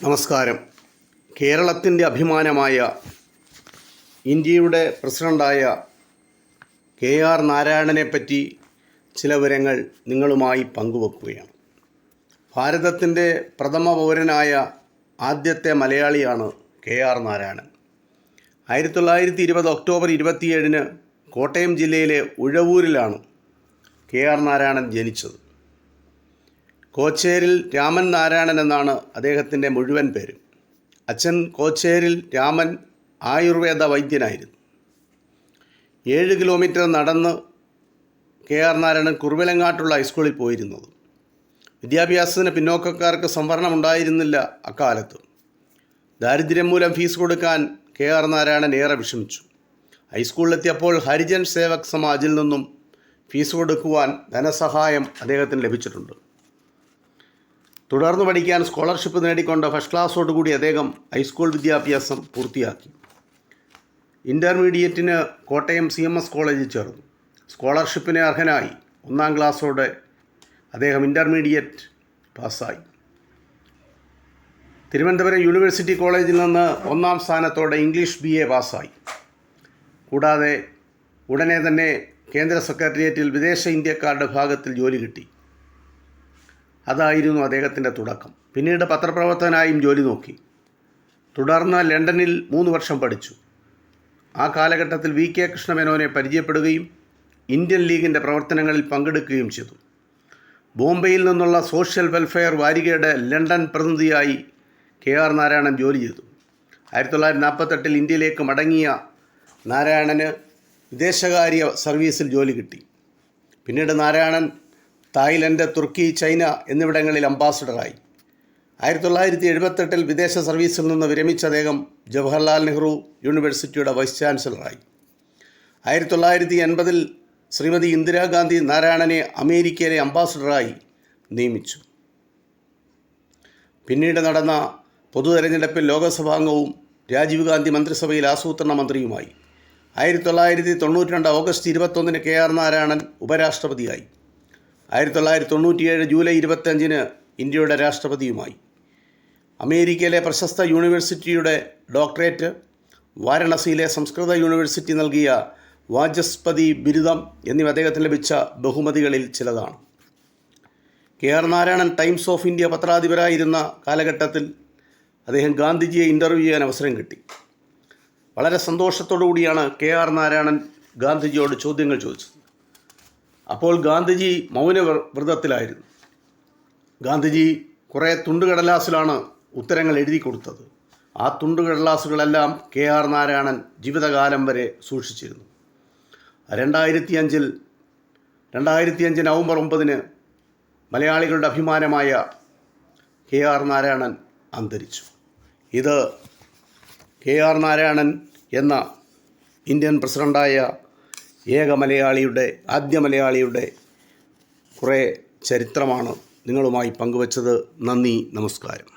നമസ്കാരം. കേരളത്തിൻ്റെ അഭിമാനമായ ഇന്ത്യയുടെ പ്രസിഡൻ്റായ KR നാരായണനെപ്പറ്റി ചില വിവരങ്ങൾ നിങ്ങളുമായി പങ്കുവെക്കുകയാണ്. ഭാരതത്തിൻ്റെ പ്രഥമ പൗരനായ ആദ്യത്തെ മലയാളിയാണ് KR നാരായണൻ. 1920 ഒക്ടോബർ 27 കോട്ടയം ജില്ലയിലെ ഉഴവൂരിലാണ് KR നാരായണൻ ജനിച്ചത്. കോച്ചേരിൽ രാമൻ നാരായണൻ എന്നാണ് അദ്ദേഹത്തിൻ്റെ മുഴുവൻ പേര്. അച്ഛൻ കോച്ചേരിൽ രാമൻ ആയുർവേദ വൈദ്യനായിരുന്നു. 7 കിലോമീറ്റർ നടന്ന് KR നാരായണൻ കുറുവിലങ്ങാട്ടുള്ള ഹൈസ്കൂളിൽ പോയിരുന്നത്. വിദ്യാഭ്യാസത്തിന് പിന്നോക്കക്കാർക്ക് സംവരണം ഉണ്ടായിരുന്നില്ല അക്കാലത്ത്. ദാരിദ്ര്യം മൂലം ഫീസ് കൊടുക്കാൻ KR നാരായണൻ ഏറെ വിഷമിച്ചു. ഹൈസ്കൂളിലെത്തിയപ്പോൾ ഹരിജൻ സേവക് സമാജിൽ നിന്നും ഫീസ് കൊടുക്കുവാൻ ധനസഹായം അദ്ദേഹത്തിന് ലഭിച്ചിട്ടുണ്ട്. തുടർന്ന് പഠിക്കാൻ സ്കോളർഷിപ്പ് നേടിക്കൊണ്ട് ഫസ്റ്റ് ക്ലാസ്സോടുകൂടി അദ്ദേഹം ഹൈസ്കൂൾ വിദ്യാഭ്യാസം പൂർത്തിയാക്കി. ഇൻ്റർമീഡിയറ്റിന് കോട്ടയം CMS കോളേജിൽ ചേർന്നു. സ്കോളർഷിപ്പിന് അർഹനായി 1ാം ക്ലാസ്സോടെ അദ്ദേഹം ഇൻ്റർമീഡിയറ്റ് പാസ്സായി. തിരുവനന്തപുരം യൂണിവേഴ്സിറ്റി കോളേജിൽ നിന്ന് 1ാം സ്ഥാനത്തോടെ ഇംഗ്ലീഷ് BA പാസ്സായി. കൂടാതെ ഉടനെ തന്നെ കേന്ദ്ര സെക്രട്ടേറിയറ്റിൽ വിദേശ ഇന്ത്യക്കാരുടെ വിഭാഗത്തിൽ ജോലി കിട്ടി. അതായിരുന്നു അദ്ദേഹത്തിൻ്റെ തുടക്കം. പിന്നീട് പത്രപ്രവർത്തകനായും ജോലി നോക്കി. തുടർന്ന് ലണ്ടനിൽ 3 വർഷം പഠിച്ചു. ആ കാലഘട്ടത്തിൽ VK കൃഷ്ണമേനോനെ പരിചയപ്പെടുകയും ഇന്ത്യൻ ലീഗിൻ്റെ പ്രവർത്തനങ്ങളിൽ പങ്കെടുക്കുകയും ചെയ്തു. ബോംബെയിൽ നിന്നുള്ള സോഷ്യൽ വെൽഫെയർ വാരികയുടെ ലണ്ടൻ പ്രതിനിധിയായി KR നാരായണൻ ജോലി ചെയ്തു. 1948 ഇന്ത്യയിലേക്ക് മടങ്ങിയ നാരായണന് വിദേശകാര്യ സർവീസിൽ ജോലി കിട്ടി. പിന്നീട് നാരായണൻ തായ്ലൻഡ്, തുർക്കി, ചൈന എന്നിവിടങ്ങളിൽ അംബാസഡറായി. 1978 വിദേശ സർവീസിൽ നിന്ന് വിരമിച്ച അദ്ദേഹം ജവഹർലാൽ നെഹ്റു യൂണിവേഴ്സിറ്റിയുടെ വൈസ് ചാൻസലറായി. 1980 ശ്രീമതി ഇന്ദിരാഗാന്ധി നാരായണനെ അമേരിക്കയിലെ അംബാസഡറായി നിയമിച്ചു. പിന്നീട് നടന്ന പൊതു തെരഞ്ഞെടുപ്പിൽ ലോകസഭാംഗവും രാജീവ് ഗാന്ധി മന്ത്രിസഭയിൽ ആസൂത്രണ മന്ത്രിയുമായി. 1992 ഓഗസ്റ്റ് 21 KR നാരായണൻ ഉപരാഷ്ട്രപതിയായി. 1997 ജൂലൈ 25 ഇന്ത്യയുടെ രാഷ്ട്രപതിയുമായി. അമേരിക്കയിലെ പ്രശസ്ത യൂണിവേഴ്സിറ്റിയുടെ ഡോക്ടറേറ്റ്, വാരണസിയിലെ സംസ്കൃത യൂണിവേഴ്സിറ്റി നൽകിയ വാചസ്പതി ബിരുദം എന്നിവ അദ്ദേഹത്തിന് ലഭിച്ച ബഹുമതികളിൽ ചിലതാണ്. KR Narayanan Times of India പത്രാധിപരായിരുന്ന കാലഘട്ടത്തിൽ അദ്ദേഹം ഗാന്ധിജിയെ ഇൻ്റർവ്യൂ ചെയ്യാൻ അവസരം കിട്ടി. വളരെ സന്തോഷത്തോടു കൂടിയാണ് KR നാരായണൻ ഗാന്ധിജിയോട് ചോദ്യങ്ങൾ ചോദിച്ചത്. അപ്പോൾ ഗാന്ധിജി മൗനവ്രതത്തിലായിരുന്നു. ഗാന്ധിജി കുറേ തുണ്ടുകടലാസിലാണ് ഉത്തരങ്ങൾ എഴുതി കൊടുത്തത്. ആ തുണ്ടുകടലാസുകളെല്ലാം KR നാരായണൻ ജീവിതകാലം വരെ സൂക്ഷിച്ചിരുന്നു. 2005 നവംബർ 9 മലയാളികളുടെ അഭിമാനമായ KR നാരായണൻ അന്തരിച്ചു. ഇത് KR നാരായണൻ എന്ന ഇന്ത്യൻ പ്രസിഡൻ്റായ ആദ്യ മലയാളിയുടെ കുറേ ചരിത്രമാണ് നിങ്ങളുമായി പങ്കുവച്ചത്. നന്ദി, നമസ്കാരം.